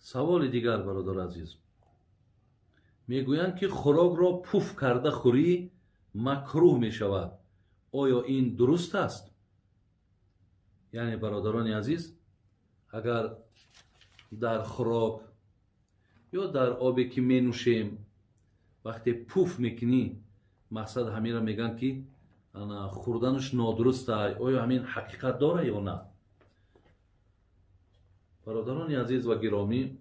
سوال دیگر برادر عزیز، میگویند که خوراک را پوف کرده خوری مکروه می شود. آیا این درست است؟ یعنی برادران عزیز، اگر در خوراک یا در آبی که می نوشیم وقتی پوف میکنی، مقصد همین را میگن که خوردنش نادرسته، آیا همین حقیقت داره یا نه؟ برادران عزیز و گرامی،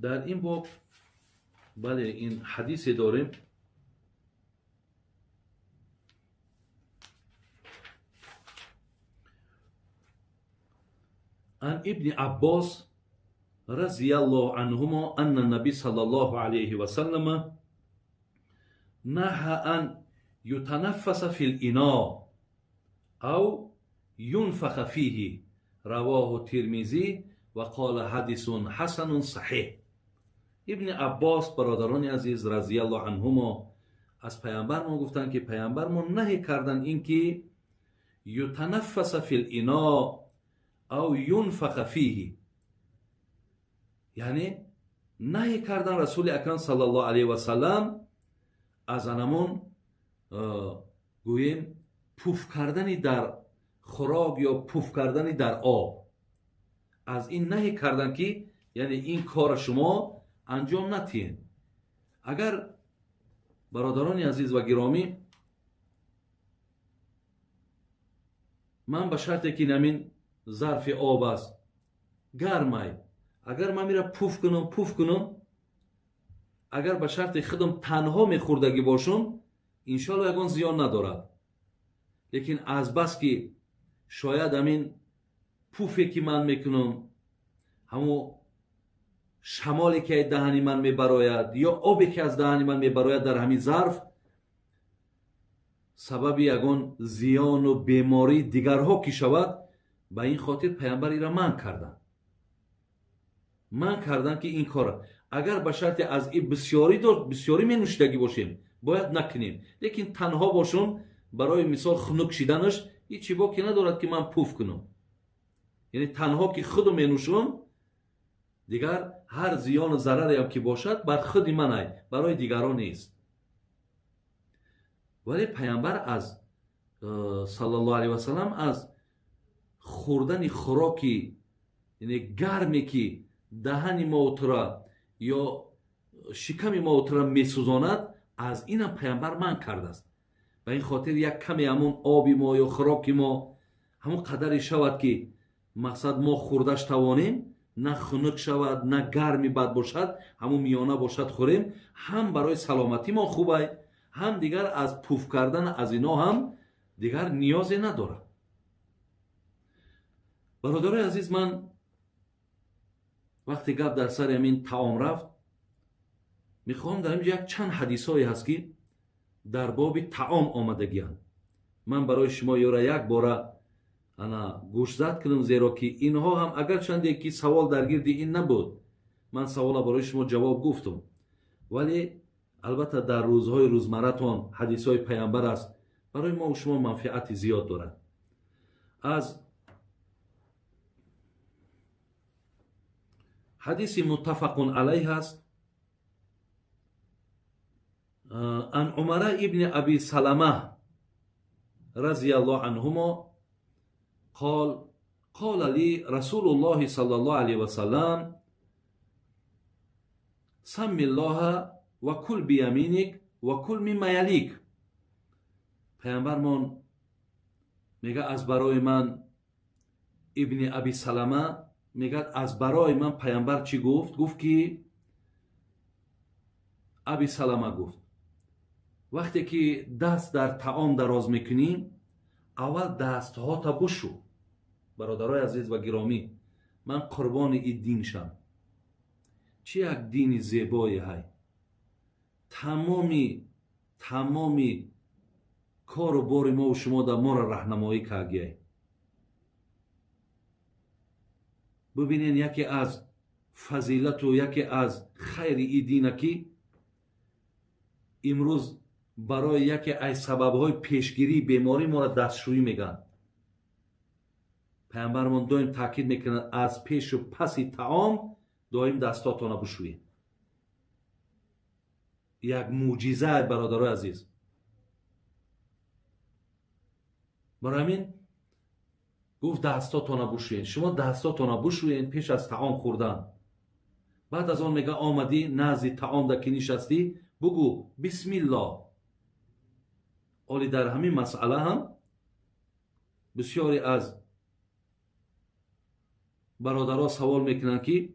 در این باب بله این حدیثی داریم عن ابن عباس رضی الله عنهما ان النبی صلی الله علیه و سلم نهى ان يتنفس في الاناء او ينفخ فيه رواه الترمذی و قال حدیث حسن صحیح. ابن عباس برادران عزیز رضی الله عنهما از پیامبر ما گفتن که پیامبر ما نهی کردن این که یتنفس فی الاناء او ینفخ فیه، یعنی نهی کردن رسول اکرم صلی الله علیه و سلم از انمون گوییم پوف کردنی در خوراک یا پوف کردنی در آب. از این نهی کردن که یعنی این کار شما انجام ندهید. اگر برادران عزیز و گرامی، من به شرطی که نمین ظرف آب است گرمای، اگر من میره پوف کنم اگر به شرط خودم تنها میخوردگی باشم انشالله یگان زیان ندارد. لیکن از بس که شاید همین پوفی که من میکنم همو شمالی که دهانی من میبراید یا آبی که از دهانی من میبراید در همین ظرف سبب یگان زیان و بیماری دیگرها که شود، به این خاطر پیامبر را من کردن که این کار اگر به شرط از این بسیاری می نوشیدگی باشیم باید نکنیم. لیکن تنها باشم برای مثال خنک شیدنش هیچی باکی ندارد که من پوف کنم، یعنی تنها که خودم می نوشم دیگر هر زیان و ضرری هم که باشد بر خود من برای دیگران نیست. ولی پیامبر از صلی الله علیه و سلم از خوردن خوراکی یعنی گرمی که دهن ما یا شکم ما میسوزاند، از این هم پیامبر من کرده است. به این خاطر یک کمی همون آبی ما یا خوراکی ما همون قدری شود که مقصد ما خوردش توانیم، نه خنک شود نه گرمی بد باشد، همون میانه باشد خوریم، هم برای سلامتی ما خوبه، هم دیگر از پوف کردن از اینا هم دیگر نیازی نداره. برادرای عزیز، من وقتی گپ در سر همین طعام رفت، میخوام در اینجا یک چند حدیثایی هست که در باب طعام آمدگیان من برای شما یورا یک باره انا گوش زد کنم، زیرا که اینها هم اگر چند یکی سوال در گرد این نبود، من سوال برای شما جواب گفتم، ولی البته در روزهای روزمرتان حدیثهای پیامبر است برای ما و شما منفعت زیاد دارد. از حدیث متفق علیه است عن عمر ابن ابی سلمه رضی الله عنهما قال لي رسول الله صلی الله علیه و سلم سم الله و کل بیمینک و کل مما یلیک. پیامبرمان میگه از برای من ابن ابی سلمه میگه از برای من پیامبر چی گفت؟ گفت که ابی سلمه گفت وقتی که دست در طعام دراز میکنیم اول دست ها تا بشو. برادرای عزیز و گرامی، من قربان این دین شم. چه یک دین زیبایی های، تمامی کار و بار ما و شما در ما را راهنمایی کرده. ببینین یکی از فضیلت و یکی از خیر این دینه که امروز برای یکی از سببهای پیشگیری بیماری ما را دستشویی میگن. پیامبرمون دویم تاکید میکنن از پیش و پسی طعام دویم دستاتون بشویید. یک معجزه برادرای عزیز. برای همین گفت دستاتون بشویید. شما دستاتون بشویید پیش از طعام خوردن. بعد از آن میگه آمدی نزد طعام در که نشستی بگو بسم الله. ولی در همین مسئله هم بسیاری از برادرها سوال میکنن که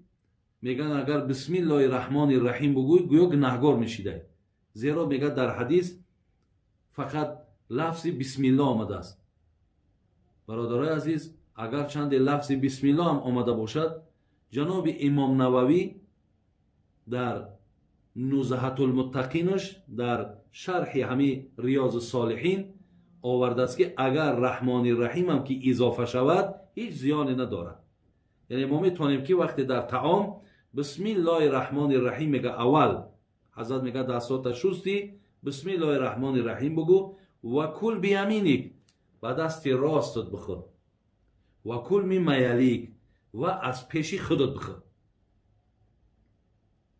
میگن اگر بسم الله الرحمن الرحیم بگوی گویا گناهگار میشیده، زیرا میگه در حدیث فقط لفظ بسم الله آمده است. برادرای عزیز، اگر چند لفظ بسم الله هم آمده باشد، جناب امام نووی در نزهة المتقینش در شرح همین ریاض الصالحین آورده است که اگر رحمان الرحیم هم که اضافه شود هیچ زیانی ندارد. یعنی ما میتونیم که وقتی در طعام بسم الله الرحمن الرحیم میگه، اول حضرت میگه دستات شستی بسم الله الرحمن الرحیم بگو و کل بیمینک و دست راستت بخور و کل مما یلیک و از پیشی خودت بخور.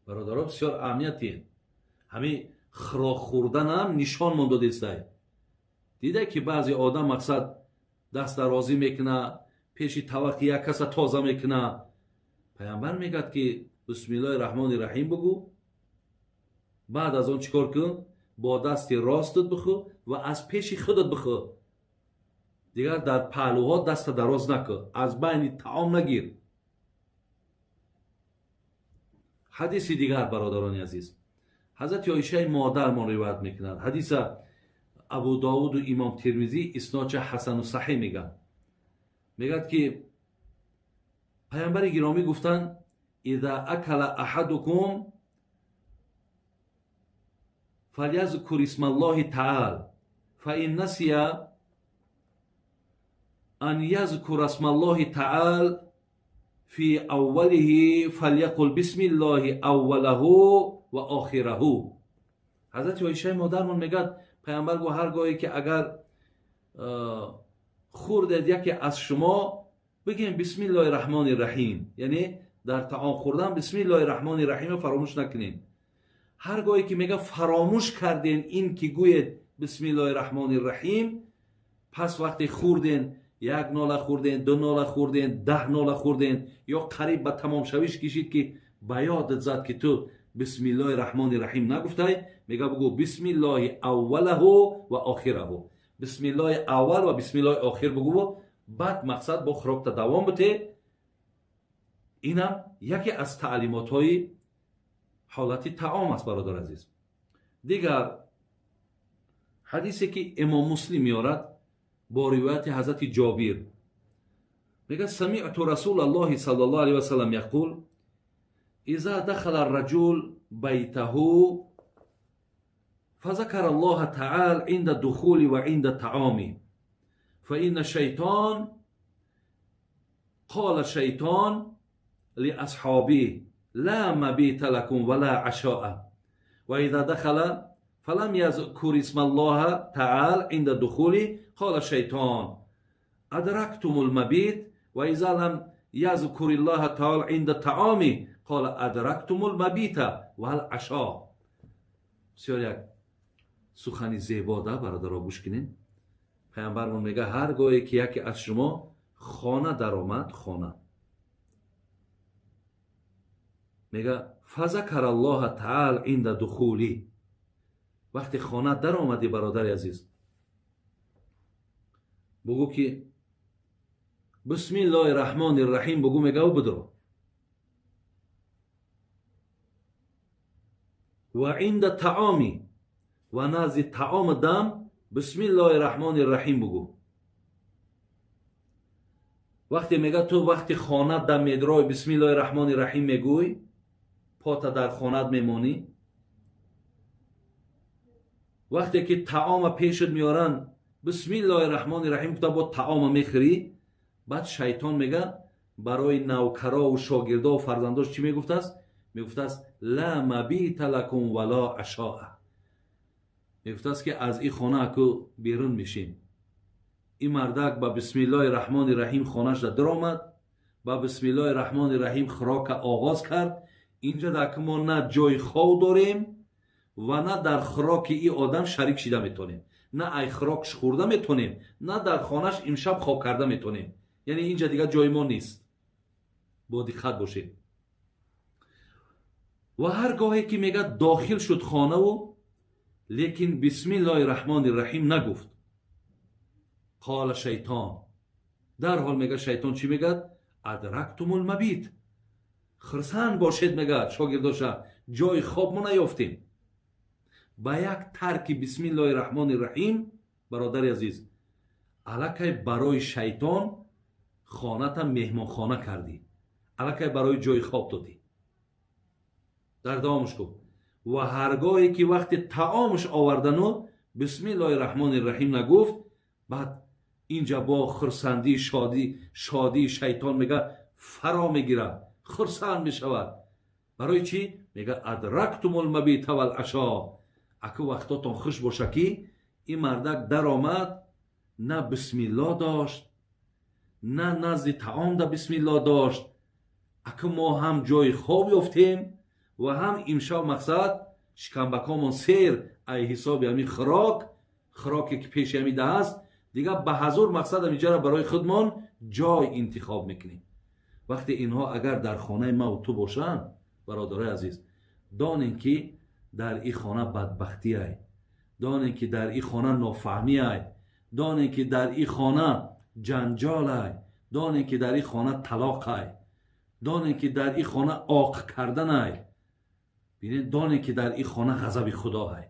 برادرها بسیار اهمیتیه. همین خوراک خوردن هم نشان من داده است. دیده که بعضی آدم مقصد دست درازی میکنه، پیش طبق یک کس تازه میکنه. پیامبر میگه که بسم الله الرحمن الرحیم بگو، بعد از اون چیکار کن؟ با دست راستت بخور و از پیش خودت بخور. دیگر در پهلوها دست دراز نکن، از بین طعام نگیر. حدیث دیگر برادران عزیز، حضرت عایشه مادر ما روایت میکنند. حدیث ابو داود و امام ترمذی اسناد حسن و صحیح میگن. میگد که پیامبر گرامی گفتن اذا اکل احدکم فلیذکر اسم الله تعالی فان نسی ان یذکر اسم الله تعالی فی اوله فلیقل بسم الله اوله و آخره. حضرت عایشه مادرمون میگد پیامبر گفت هرگاهی که اگر خوردید یکی از شما بگیم بسم الله الرحمن الرحیم، یعنی در طعام خوردن بسم الله الرحمن الرحیم فراموش نکنین. هرگاهی که میگه فراموش کردین این که گوید بسم الله الرحمن الرحیم، پس وقتی خوردین، یک ناله خوردین، دو ناله خوردین، 10 ناله خوردین یا قریب به تمام شویش کشید که به یادت زد که تو بسم الله الرحمن الرحیم نگفته، میگه بگو بسم الله اوله و آخره. بسم الله اول و بسم الله آخر بگو، بعد مقصد با خوراک دوام بده. اینم یکی از تعلیمات های حالت طعام است برادر عزیز. دیگر حدیثی که امام مسلم میارد با روایت حضرت جابر میگه سمعت رسول الله صلی الله علیه و سلم یقول اذا دخل الرجل بیته فذكر الله تعالى عند الدخول وعند طعامه فإن الشيطان قال الشيطان لأصحابه لا مبيت لكم ولا عشاء وإذا دخل فلم يذكر اسم الله تعالى عند الدخول قال الشيطان أدركتم المبيت وإذا لم يذكر الله تعالى عند طعامه قال أدركتم المبيت والعشاء. بسیار یک سخنی زیباده برادرها گوش کنین. پیامبرمون میگه هرگاهی که یکی از شما خانه در آمد، خانه میگه فذکر الله تعالی عند دخولی، وقتی خانه در آمدی برادر عزیز بگو که بسم الله الرحمن الرحیم بگو، میگه و بدرو. و عند طعامی و نزد طعام دم بسم الله الرحمن الرحیم بگو. وقتی میگه تو وقتی خانه دم میدرای بسم الله الرحمن الرحیم میگوی، پاتا در خانه میمونی. وقتی که طعام پیشت میارن بسم الله الرحمن الرحیم تا با طعام میخوری، بعد شیطان میگه برای نوکرا و شاگردا و فرزنداش چی میگفته است؟ میگفته است لا مبیت لکم ولا عشاء، میگفته است که از این خانه اکو بیرون میشیم، این مردک با بسم الله الرحمن الرحیم خانش در آمد، با بسم الله الرحمن الرحیم خوراک آغاز کرد. اینجا در ما نه جای خواب داریم و نه در خوراک این آدم شریک شده میتونیم، نه ای خوراکش خورده میتونیم، نه در خانش امشب خواب کرده میتونیم. یعنی اینجا دیگه جای ما نیست. با دقت باشید. و هر گاهی که میگه داخل شد خانه و لیکن بسم الله الرحمن الرحیم نگفت، قال شیطان، در حال میگه شیطان چی میگه؟ ادرکتم المبیت، خرسند باشید میگه شاگرداشا، جای خواب ما نیافتیم. با یک ترک بسم الله الرحمن الرحیم برادر عزیز الکی برای شیطان خانه تا مهمان خانه کردی، الکی برای جای خواب دادی. در دوامش کن. و هرگاهی که وقتی طعامش آوردنو بسم الله الرحمن الرحیم نگفت، بعد اینجا با خرسندی شادی شیطان میگه فرا میگیره، خرسند میشود. برای چی؟ میگه ادرکتم المبیت والعشا، اکو وقتاتون خوش باشه که این مردک در آمد نه بسم الله داشت، نه نزد طعام ده بسم الله داشت. اکو ما هم جای خواب یافتیم و هم امشب مقصد شکمبکامون سیر ای حساب همین خوراکی که پیش همی ده است دیگه به حضور مقصد همیجا را برای خودمان جای انتخاب میکنیم. وقتی اینها اگر در خانه ما و تو باشن برادرای عزیز، دانین که در این خانه بدبختی ای، دانین که در این خانه نافهمی ای، دانین که در این خانه جنجال ای، دانین که در این خانه طلاق ای، دانین که در این خانه عاق کردن ای، ببینید دانین که در این خانه غضب خدا ای.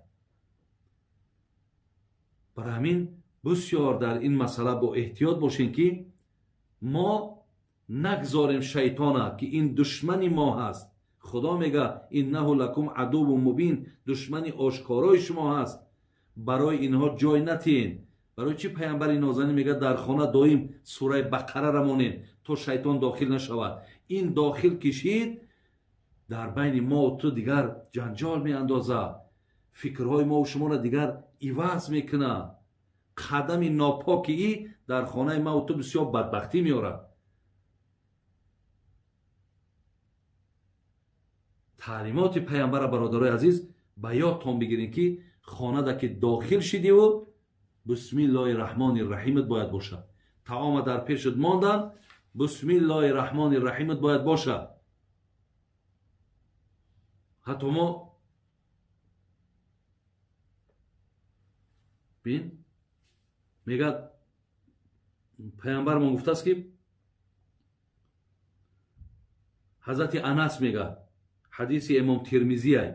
برای همین بسیار در این مسئله با احتیاط باشین که ما نگذاریم شیطانه که این دشمنی ما هست. خدا میگه انه لکم عدو مبین، دشمنی آشکارای شما هست، برای اینها جای نتین. برای چی پیامبر نازنین میگه در خانه دائم سوره بقره را مونین تا شیطان داخل نشود. این داخل کشید در بین ما و تو دیگر جنجال می اندازه، فکرهای ما و شما را دیگر عوض میکنه. قدم ناپاکی در خانه ما و تو بسیار بدبختی میاره. تعلیمات پیامبر برادرای عزیز به یادتان بگیرین که خانه دا که داخل شدی و بسم الله الرحمن الرحیمت باید باشه. طعام در پیشت ماندن، بسم الله الرحمن الرحیمت باید باشه. حتی ما بین میگه پیامبر ما گفته است که حضرت انس میگه حدیث امام ترمذی ای،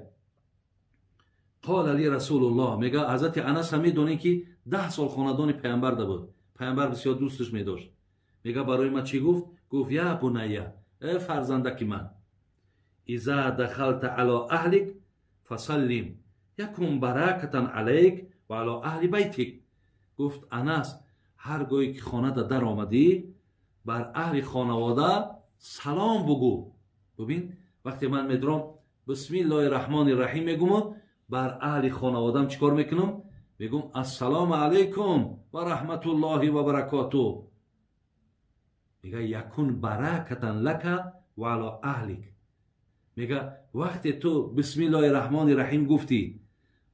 قال علی رسول الله، میگه حضرت انس هم میدونه که 10 سال خاندان پیامبر ده بود، پیامبر بسیار دوستش میداشت. میگه برای ما چی گفت؟ گفت یا بنیه، ای فرزندک من، اذا دخلت علی اهلک فسلم یکن برکتا علیک و علی اهل بیتک. گفت انس هر گاهی که خانه در آمدی بر اهل خانواده سلام بگو. ببین وقتی من میدرم بسم الله الرحمن الرحیم میگم، بر اهل خانوادم چیکار میکنم؟ میگم السلام علیکم و رحمت الله و برکاته. میگه یکون برکتا لک و علی اهلک. میگه وقتی تو بسم الله الرحمن الرحیم گفتی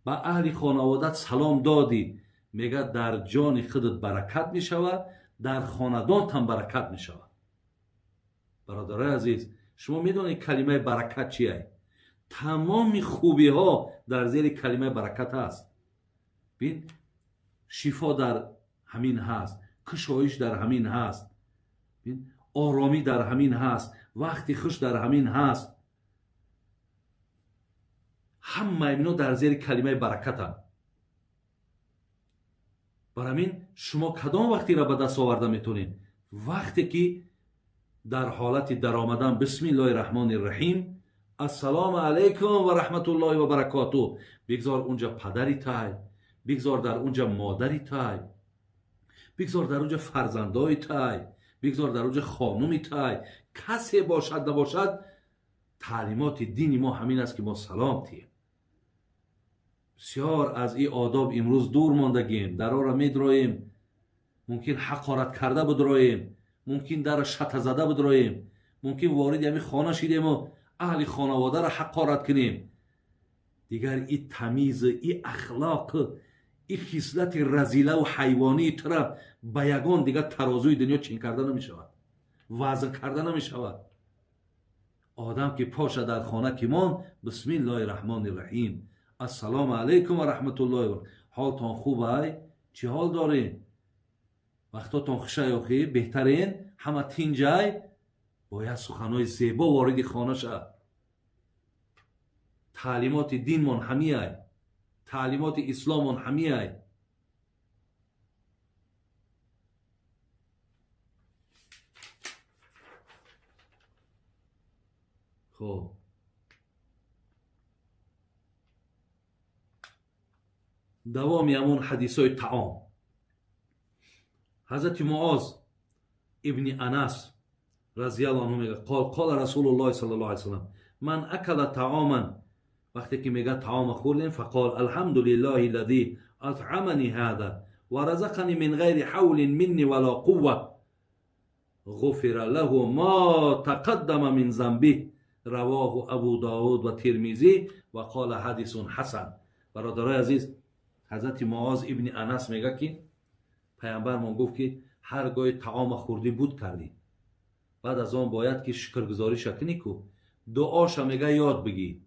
با اهل خانوادت سلام دادی، میگه در جان خودت برکت میشود، در خاندان هم برکت میشود. برادرای عزیز شما میدونید کلمه برکت چیه؟ تمام خوبی ها در زیر کلمه برکت هست. ببین شفا در همین هست، کشایش در همین هست، ببین آرامی در همین هست، وقتی خوش در همین هست. همه اینا در زیر کلمه برکت هست. برای همین شما کدام وقتی را به دست آورده میتونید؟ وقتی که در حالت در آمدن بسم الله الرحمن الرحیم السلام علیکم و رحمت الله و برکاته بگذار اونجا پدری تای، بگذار در اونجا مادری تای، بگذار در اونجا فرزندای تای، بگذار در اونجا خانومی تای، کسی باشد نباشد. تعلیمات دینی ما همین است که ما سلام تیم. بسیار از این آداب امروز دور ماندگیم، در آن را میدرویم. ممکن حقارت کرده بدرویم، ممکن در شطه زده بدرویم، ممکن وارد همین خانه شدیم و اهل خانواده را حقارت کنیم. دیگر این تمیز، این اخلاق، این خصلت رذیله و حیوانی تو را به یگان دیگر ترازوی دنیا چین کرده نمی شود، وزن کرده نمی شود. آدم که پاشه در خانه که مان، بسم الله الرحمن الرحیم، السلام علیکم و رحمت الله و برکاته، حالتان خوبه؟ چی حال دارین؟ وقتاتان خوشه یا خیر؟ بهترین؟ همه تینجای؟ باید سخنهای زیبا وارد خانه شد. تعلیمات دین من همیه، تعلیمات اسلام من همیه. خب دوامی همون حدیث های طعام. حضرت معاذ ابن انس رضی الله عنه میگه قال رسول الله صلی الله علیه وسلم من اکل طعاما، وقتی که میگه طعام خوردیم، فقال الحمد لله الذي اطعمني هذا ورزقني من غير حول مني ولا قوه غفر له ما تقدم من ذنبه رواه ابو داود و ترمذی و قال حدیث حسن. برادرای عزیز، حضرت معاذ ابن انس میگه که پیامبر ما گفت که هرگاه طعام خوردی بود کردی، بعد از آن باید که شکرگزاری شکنی کو دعاش میگه یاد بگیر.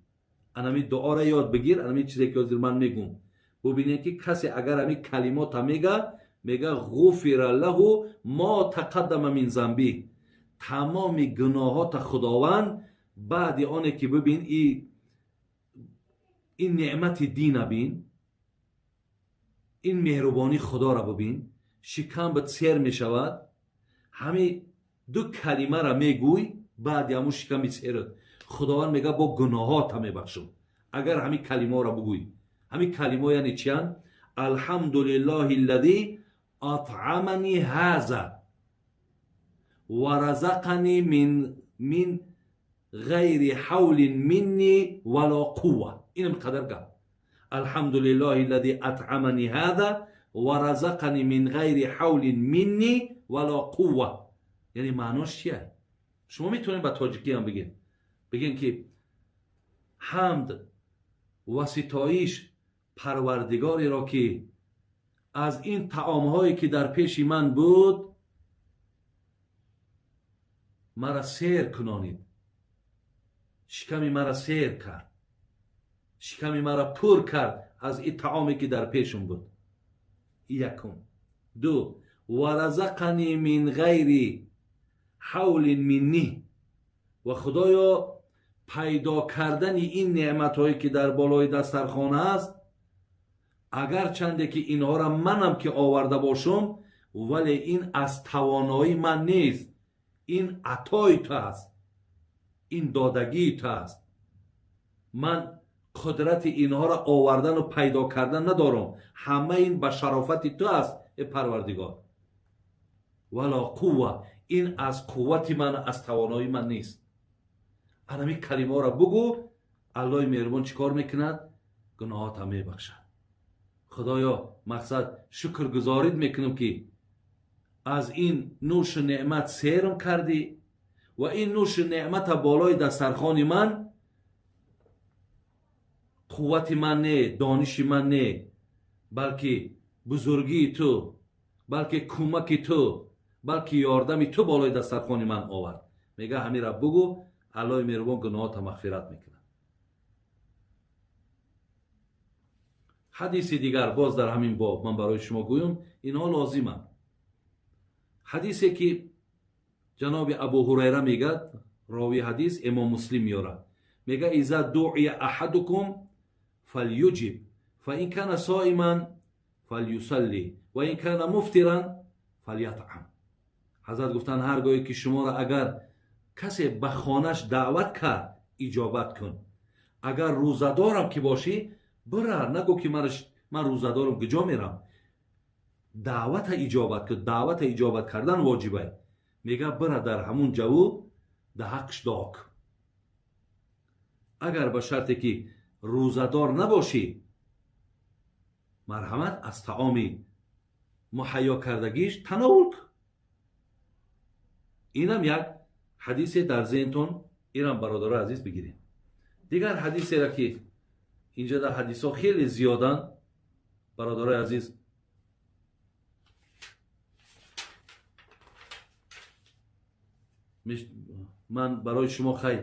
انمی دعا را یاد بگیر. انمی چیزی که من میگم ببینید که کسی اگر امی کلمات میگه غفر له ما تقدم من ذنبه، تمام گناهات خداوند بعد آنه که ببین این نعمت دین بین، این مهربانی خدا را ببین، شکم به سیر می شود. همین دو کلمه را میگوی، بعد همون شکم به سیر خداوند میگه با گناهات هم میبخشم اگر همین کلمه را بگوی. همین کلمه یعنی چیان؟ الحمد لله الذي اطعمني هذا ورزقني من غیر حول مني ولا قوه. اینم قدر گفت الحمد لله الذي اطعمني هذا ورزقني من غیر حول مني ولا قوه. یعنی معناش چیه؟ شما میتونید با تاجیکی هم بگین که حمد و ستایش پروردگاری را که از این طعامهایی که در پیش من بود مرا سیر کنانید، شکمی مرا سیر کرد، شکمی مرا پر کرد از این طعامی که در پیشم بود. یکم. دو و رزقنی من غیر حول منی، و خدایا پیدا کردن این نعمت هایی که در بالای دسترخانه است، اگر چنده که اینها را منم که آورده باشم، ولی این از توانایی من نیست، این عطای تو است، این دادگی تو است. من قدرت اینها را آوردن و پیدا کردن ندارم، همه این به شرافت تو است ای پروردگار. ولا قوه، این از قوت من، از توانایی من نیست. انمی کلمه را بگو، الله مهربان چیکار میکند؟ گناهات هم میبخشد. خدایا مقصد شکر گزارید میکنم که از این نوش نعمت سیرم کردی و این نوش نعمت بالای دسترخوان من قوت من نه، دانش من نه، بلکه بزرگی تو، بلکه کمک تو، بلکه یاردم تو بالای دسترخوان من آورد. میگه همین را بگو، الله مهربان گناهات مغفرت میکنه. حدیث دیگر باز در همین باب من برای شما گویم، اینها لازمه. حدیثی که جناب ابو هریره میگه، راوی حدیث امام مسلم میاره، میگه اذا دعی احدکم فلیجب فان کان صائما فلیصلی و ان کان مفطرا فلیطعم. حضرت گفتن هرگاهی که شما را اگر کسی به خانهش دعوت کرد اجابت کن. اگر روزدارم که باشی برر، نگو که من روزدارم کجا میرم. دعوت اجابت کن. دعوت اجابت کردن واجبه. میگه برر در همون جواب ده حقش داک. اگر به شرطی که روزدار نباشی، مرحمت از طعامی مهیا کردگیش تناول کن. اینم یک حدیث در ذهنتون، اینم برادر عزیز بگیرید. دیگر حدیثی را که اینجا در حدیث ها خیلی زیادن برادر عزیز، من برای شما خیلی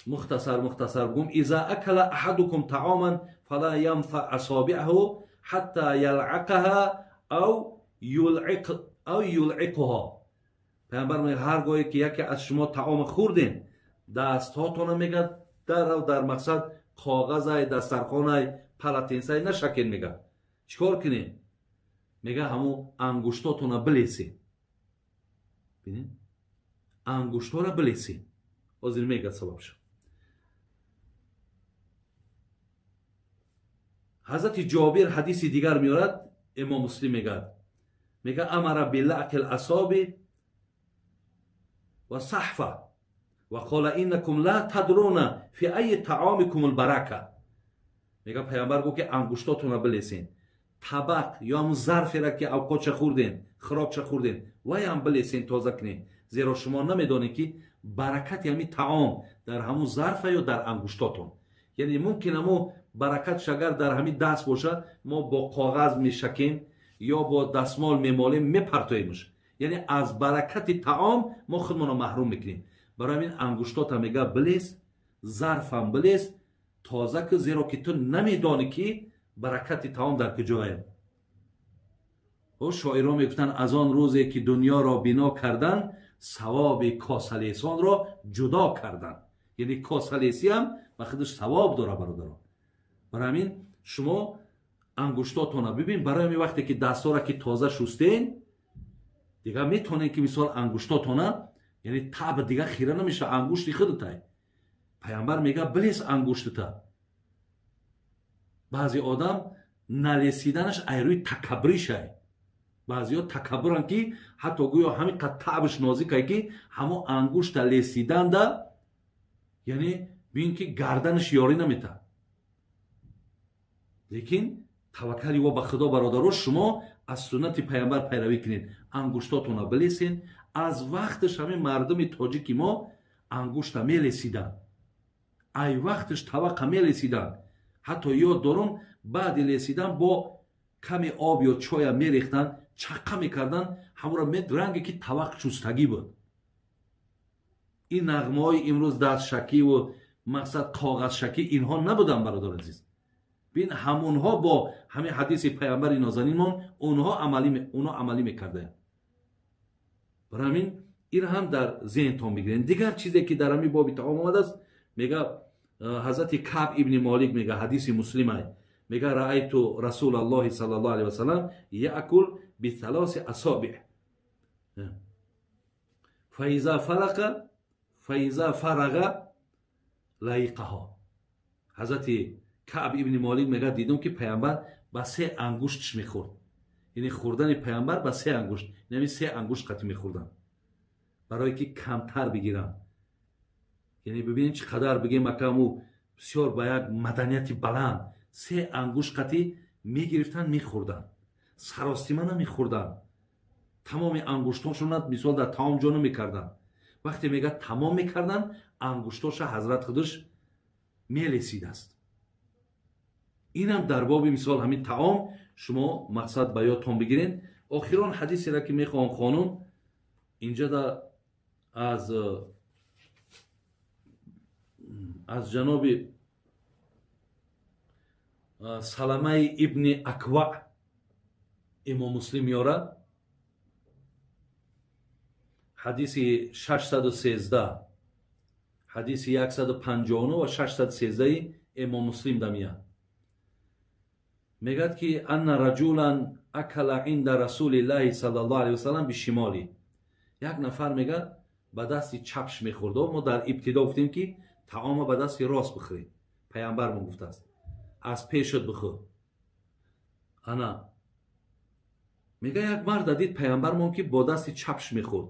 مختصر بگم. اذا اکل احدكم طعاما فلا ينفع اصابعه حتى يلعقها او یلعقها. پیامبر میگه هرگاهی که یکی از شما طعام خوردین، دست هاتون میگه در مقصد کاغذ دسترخوان پلاتینسای نشکن. میگه چیکار کنین؟ میگه همو انگشتاتون بلیسین. ببین انگشتا را بلیسین. حاضر میگه سبب شد. حضرت جابر حدیث دیگر میارد، امام مسلم میگه امر بلعق الاصابع و صحفه و قال انکم لا تدرون فی ای طعامکم البرکه. میگه پیامبر گفت که انگشتاتون را بلیسین، طبق یا هم ظرفی را که اوقات چه خوردین، خوراک چه خوردین و هم بلیسین، تازه کنین، زیرا شما نمیدونید که برکت یعنی طعام در همون ظرف یا در انگشتاتون. یعنی ممکن همون برکت شگر در همین دست باشه، ما با کاغذ میشکیم یا با دستمال میمالیم میپرتویمش، یعنی از برکت طعام ما خودمون رو محروم میکنیم. برای همین انگشتات هم میگه بلیس، ظرف هم بلیس تازه که، زیرا که تو نمیدانی که برکت طعام در کجایه. و شاعران میگفتن از آن روزی که دنیا را بنا کردن، ثواب کاسلیسان را جدا کردن. یعنی کاسلیسی هم و خودش ثواب داره برادران. برای همین شما انگشتاتون ببین، برای همین وقتی که دستا را که تازه شستین دیگه میتونین که مثال انگشتاتون، یعنی تب دیگه خیره نمیشه انگشت خودت. پیامبر میگه بلیس انگشتت. بعضی آدم نلیسیدنش ایروی تکبریشه. بعضی ها تکبرن که حتی گویا همین قد تبش نازکه که همون انگشت لیسیدن ده، یعنی بین که گردنش یاری نمیته. لیکن توکلی و به خدا برادران، شما از سنت پیامبر پیروی کنید، انگشتاتون رو بلیسین. از وقتش همین مردم تاجیکی ما انگشت میلیسیدن، ای وقتش طبق میلیسیدن. حتی یاد دارم بعد لیسیدن با کمی آب یا چای میریختن، چقه میکردن، همون را رنگی که طبق شستگی بود. این نغمه های امروز دست شکی و مقصد کاغذ شکی اینها نبودن برادر عزیز. بین همونها با همین حدیث پیامبر نازنینمون اونها عملی میکرده. برای همین این هم در ذهنتون بگیرین. دیگر چیزی که در همین باب طعام آمده است، میگه حضرت کعب ابن مالک میگه، حدیث مسلمه، میگه رأیت رسول الله صلی الله علیه و سلم یاکل بثلاث اصابع فاذا فرغ لایقها. حضرت کعب ابن مالک میگه دیدم که پیامبر با 3 انگشتش میخورد. یعنی خوردن پیامبر با 3 انگشت، یعنی 3 انگشت قطع میخوردن برای که کمتر بگیرن. یعنی ببینید چقدر بگیم مکامو بسیار با یک مدنیت بلند 3 انگشت قطع میگرفتن میخوردن، سراسیمه نمیخوردن، تمام انگشتاشون مثال در طعام جا نمیکردن. وقتی میگه تمام میکردن، انگشتاش حضرت خودش میلیسید است. اینم در باب مثال همین طعام شما مقصد به یادتون بگیرین. آخران حدیثی را که میخوام خانم اینجا در از جناب سلمه ابن اکوع امام مسلم یاره، حدیث 613، حدیث 159 و 613 امام مسلم دمیه. میگد که ان رجولا اکل عند رسول الله صلی الله علیه و سلم بشمالی. یک نفر میگه با دست چپش میخورد. ما در ابتدا گفتیم که طعام با دست راست بخورید. پیامبر ما گفته است از پیشت بخور. انا میگه یک مرد دید پیامبر ما که با دست چپش میخورد.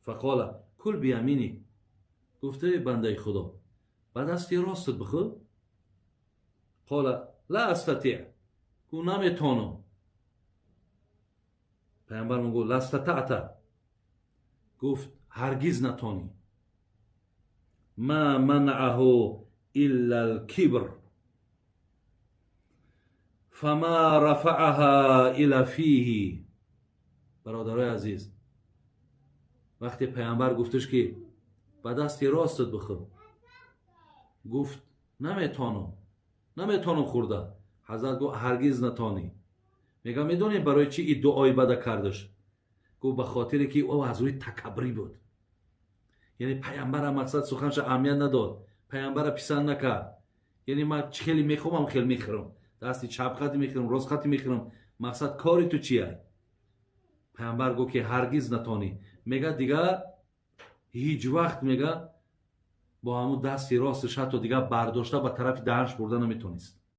فقال کل بیامینی. گفته بنده خدا با دست راستت بخور. قال لا استطيع، کو نمیتونم. پیامبر میگه لاستطعت، گفت هرگز نتانی. ما منعه الا الكبر فما رفعها الى فیه. برادرای عزیز، وقتی پیامبر گفتش که به دست راستت بخور، گفت نمیتونم خورده. حضرت گفت هرگز نتانی. میگه میدونی برای چی این دعای بده کردش؟ گفت به خاطر که او از روی تکبری بود. یعنی پیامبر مقصد سخنش اهمیت نداد، پیامبر پسند نکرد. یعنی من خیلی میخوام خیلی میخورم، دستی چپ خطی میخورم راست خطی میخورم، مقصد کاری تو چیه؟ پیامبر گفت که هرگز نتانی. میگه دیگه هیچ وقت میگه با همون دستی راستش حتی دیگه برداشته به طرف دهنش برده نمیتونست.